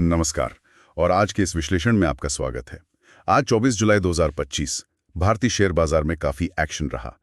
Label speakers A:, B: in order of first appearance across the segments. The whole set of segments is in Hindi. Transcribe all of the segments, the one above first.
A: नमस्कार। और आज के इस विश्लेषण में आपका स्वागत है। आज 24 जुलाई 2025 भारतीय शेयर बाजार में काफी एक्शन रहा,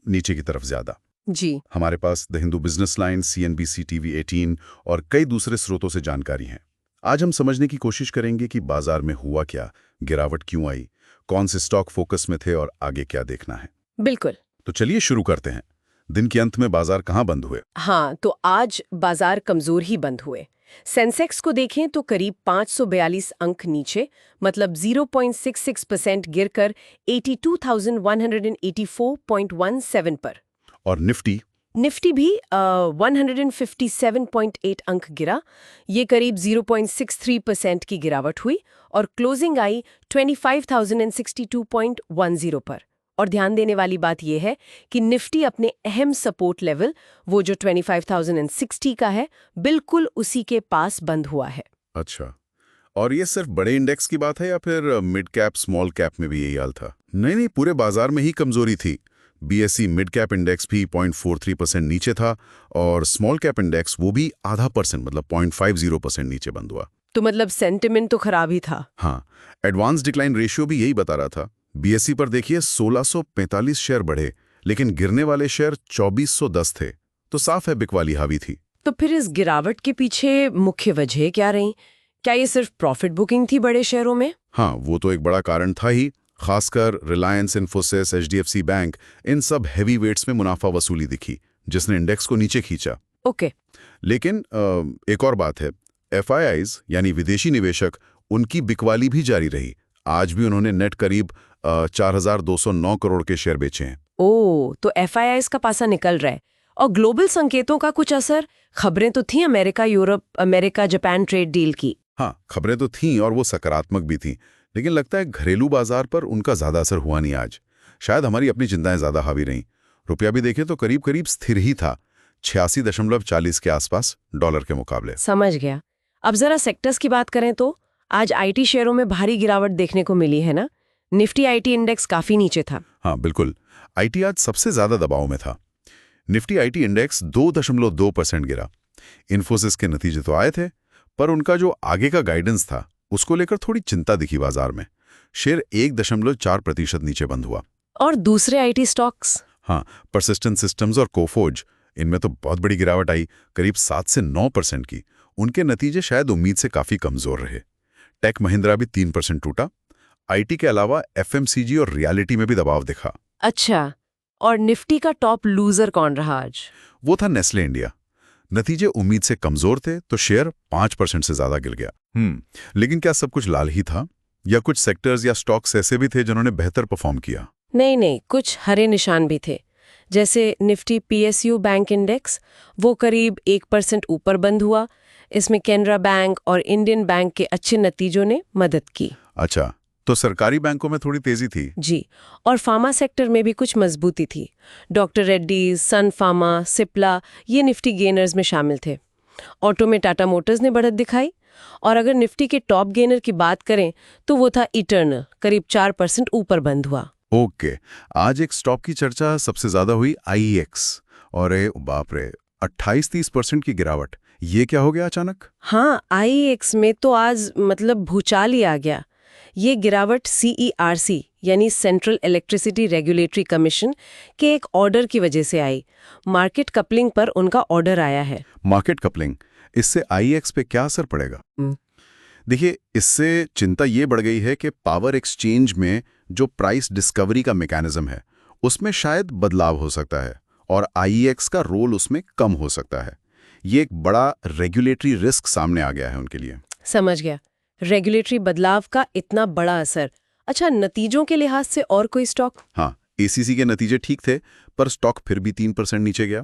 A: नीचे की तरफ ज्यादा।
B: जी।
A: हमारे पास the Hindu business line, CNBC TV 18 और कई दूसरे स्रोतों से जानकारी है। आज हम समझने की कोशिश करेंगे कि बाजार में हुआ क्या, गिरावट क्यों आई, कौन से स्टॉक फोकस में थे और आगे क्या देखना है।
B: बिल्कुल।
A: तो चलिए शुरू करते हैं। दिन के अंत में बाजार कहाँ बंद हुए?
B: हाँ, तो आज बाजार कमजोर ही बंद हुए। सेंसेक्स को देखें तो करीब 542 अंक नीचे, मतलब 0.66% गिरकर 82,184.17 पर।
A: और निफ्टी
B: भी 157.8 अंक गिरा। ये करीब 0.63% की गिरावट हुई और क्लोजिंग आई 25,062.10 पर। और ध्यान देने वाली बात यह है कि निफ्टी अपने अहम सपोर्ट लेवल, वो जो 25,060 का है, बिल्कुल उसी के पास बंद हुआ है।
A: अच्छा, और ये सिर्फ बड़े इंडेक्स की बात है या फिर मिड कैप स्मॉल कैप में भी यही हाल था? नहीं, पूरे बाजार में ही कमजोरी थी। BSE मिड कैप इंडेक्स भी 0.43% नीचे था और स्मॉल कैप इंडेक्स वो भी % मतलब 0.50% नीचे बंद हुआ।
B: तो मतलब सेंटिमेंट तो खराब ही था।
A: हाँ, एडवांस डिक्लाइन रेशियो भी यही बता रहा था। BSE पर देखिए 1645 शेयर बढ़े, लेकिन गिरने वाले शेयर 2410 थे, तो साफ है बिकवाली हावी थी।
B: तो फिर इस गिरावट के पीछे मुख्य वजह क्या रही? क्या ये सिर्फ प्रॉफिट बुकिंग थी बड़े शेयरों में?
A: हाँ, वो तो एक बड़ा कारण था ही। खासकर रिलायंस, इन्फोसिस, HDFC बैंक, इन सब हैवी वेट्स में मुनाफा वसूली दिखी, जिसने इंडेक्स को नीचे खींचा।
B: ओके।
A: लेकिन एक और बात है, FIIs यानी विदेशी निवेशक, उनकी बिकवाली भी जारी रही। आज भी उन्होंने नेट करीब 4,209 करोड़ के शेयर बेचे हैं।
B: ओह, तो FIIs का पासा निकल रहा है। और ग्लोबल संकेतों का कुछ असर? खबरें तो थी America, Europe, America Japan trade deal की।
A: हाँ, खबरें तो थीं और वो सकारात्मक भी थीं, लेकिन लगता है घरेलू बाजार पर उनका ज्यादा असर हुआ नहीं आज। शायद हमारी अपनी चिंताएं ज्यादा हावी रहीं। रुपया भी देखें तो करीब करीब स्थिर ही था, 86.40 के आसपास डॉलर के मुकाबले।
B: समझ गया। अब जरा सेक्टर्स की बात करें तो आज IT शेयरों में भारी गिरावट देखने को मिली है ना? निफ्टी IT इंडेक्स काफी नीचे था।
A: हाँ बिल्कुल, IT आज सबसे ज्यादा दबाव में था। निफ्टी IT इंडेक्स 2.2% गिरा। इन्फोसिस के नतीजे तो आए थे, पर उनका जो आगे का गाइडेंस था उसको लेकर थोड़ी चिंता दिखी बाजार में। शेयर 1.4% नीचे बंद हुआ।
B: और दूसरे IT स्टॉक्स?
A: हाँ, परसिस्टेंट सिस्टम्स और कोफोर्ज, इनमें तो बहुत बड़ी गिरावट आई, करीब 7 से 9% की। उनके नतीजे शायद उम्मीद से काफी कमजोर रहे। टेक महिंद्रा भी 3% टूटा। IT के अलावा FMCG और रियलिटी में भी दबाव दिखा।
B: अच्छा, और निफ्टी का टॉप लूजर कौन रहा आज?
A: वो था नेस्ले इंडिया। नतीजे उम्मीद से कमजोर थे तो शेयर 5% से ज्यादा गिर गया। लेकिन क्या सब कुछ लाल ही था या कुछ सेक्टर्स या स्टॉक्स ऐसे भी थे जिन्होंने बेहतर परफॉर्म किया?
B: नहीं, कुछ हरे निशान भी थे। जैसे निफ्टी PSU बैंक इंडेक्स, वो करीब 1% ऊपर बंद हुआ। इसमें कैनरा बैंक और इंडियन बैंक के अच्छे नतीजों ने मदद की।
A: अच्छा, तो सरकारी बैंकों में थोड़ी तेजी थी?
B: जी, और फार्मा सेक्टर में भी कुछ मजबूती थी। डॉक्टर रेड्डीज, सन फार्मा, सिप्ला, ये निफ्टी गेनर्स में शामिल थे। ऑटो में टाटा मोटर्स ने बढ़त दिखाई। और अगर निफ्टी के टॉप गेनर की बात करें तो वो था इटर्नल, करीब 4% ऊपर बंद हुआ।
A: ओके, आज एक स्टॉक की चर्चा सबसे ज्यादा हुई, IEX। और बाप रे, 28-30% की गिरावट। ये क्या हो गया अचानक?
B: हाँ, IEX में तो आज मतलब भूचाल ही आ गया। ये गिरावट CERC यानी सेंट्रल इलेक्ट्रिसिटी रेगुलेटरी कमीशन के एक ऑर्डर की वजह से आई। मार्केट कपलिंग पर उनका ऑर्डर आया है।
A: मार्केट कपलिंग, इससे IEX पे क्या असर पड़ेगा? देखिए, इससे चिंता ये बढ़ गई है कि पावर एक्सचेंज में जो प्राइस डिस्कवरी का मैकेनिज्म है उसमें शायद बदलाव हो सकता है और IEX का रोल उसमें कम हो सकता है। ये एक बड़ा रेगुलेटरी रिस्क सामने आ गया है उनके लिए।
B: समझ गया, रेगुलेटरी बदलाव का इतना बड़ा असर। अच्छा, नतीजों के लिहाज से और कोई स्टॉक?
A: हाँ, ACC के नतीजे ठीक थे, पर स्टॉक फिर भी 3% नीचे गया।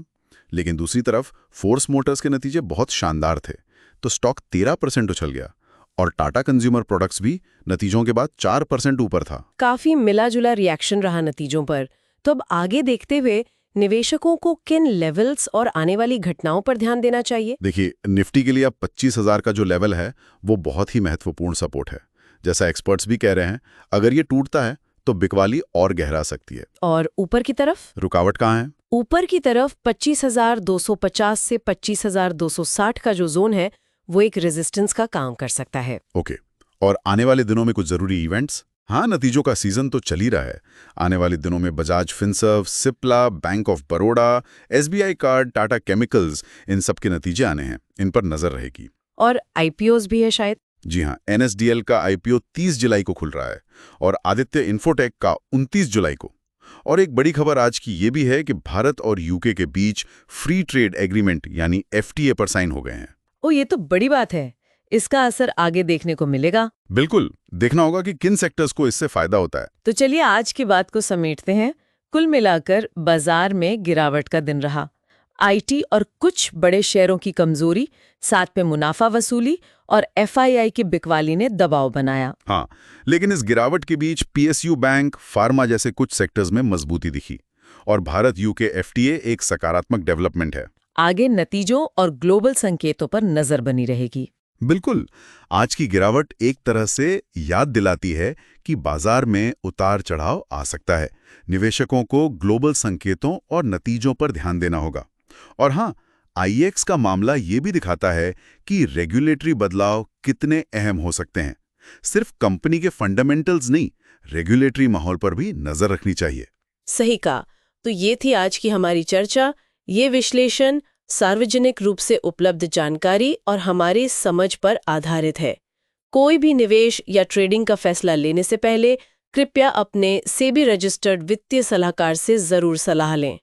A: लेकिन दूसरी तरफ फोर्स मोटर्स के नतीजे बहुत शानदार थे, तो स्टॉक 13% उछल गया। और टाटा कंज्यूमर प्रोडक्ट्स भी नतीजों के बाद 4% ऊपर था।
B: काफी मिला जुला रिएक्शन रहा नतीजों पर। तो अब आगे देखते हुए निवेशकों को किन लेवल्स और आने वाली घटनाओं पर ध्यान देना चाहिए?
A: देखिए, निफ्टी के लिए अब 25,000 का जो लेवल है वो बहुत ही महत्वपूर्ण सपोर्ट है। जैसा एक्सपर्ट्स भी कह रहे हैं, अगर ये टूटता है तो बिकवाली और गहरा सकती है।
B: और ऊपर की तरफ
A: रुकावट कहाँ है?
B: ऊपर की तरफ 25,250 से 25,260 का जो जोन है वो एक रेजिस्टेंस का काम कर सकता है।
A: ओके। और आने वाले दिनों में कुछ जरूरी इवेंट्स? हाँ, नतीजों का सीजन तो चल ही रहा है। आने वाले दिनों में Bajaj Finserv, Cipla, bank of Baroda, SBI card, Tata chemicals, इन सब के नतीजे आने हैं। इन पर नजर रहेगी।
B: और आईपीओज भी है शायद।
A: जी हाँ, एनएसडीएल का आईपीओ 30 जुलाई को खुल रहा है और आदित्य इंफोटेक का 29 जुलाई को। और एक बड़ी खबर आज की ये भी है कि भारत और यूके के बीच फ्री ट्रेड एग्रीमेंट यानी एफटीए पर साइन हो गए हैं।
B: ओ, ये तो बड़ी बात है। इसका असर आगे देखने को मिलेगा।
A: बिल्कुल, देखना होगा कि किन सेक्टर्स को इससे फायदा होता है।
B: तो चलिए आज की बात को समेटते हैं। कुल मिलाकर बाजार में गिरावट का दिन रहा। आईटी और कुछ बड़े शेयरों की कमजोरी, साथ में मुनाफा वसूली और एफआईआई की बिकवाली ने दबाव बनाया।
A: हाँ, लेकिन इस गिरावट के बीच पीएसयू बैंक, फार्मा जैसे कुछ सेक्टर्स में मजबूती दिखी और भारत यूके एफटीए एक सकारात्मक डेवलपमेंट है।
B: आगे नतीजों और ग्लोबल संकेतों पर नजर बनी रहेगी।
A: बिल्कुल, आज की गिरावट एक तरह से याद दिलाती है कि बाजार में उतार चढ़ाव आ सकता है। निवेशकों को ग्लोबल संकेतों और नतीजों पर ध्यान देना होगा। और हाँ, आईएक्स का मामला ये भी दिखाता है कि रेगुलेटरी बदलाव कितने अहम हो सकते हैं। सिर्फ कंपनी के फंडामेंटल्स नहीं, रेगुलेटरी माहौल पर भी नजर रखनी चाहिए।
B: सही कहा। तो ये थी आज की हमारी चर्चा। ये विश्लेषण सार्वजनिक रूप से उपलब्ध जानकारी और हमारी समझ पर आधारित है। कोई भी निवेश या ट्रेडिंग का फैसला लेने से पहले कृपया अपने सेबी रजिस्टर्ड वित्तीय सलाहकार से जरूर सलाह लें।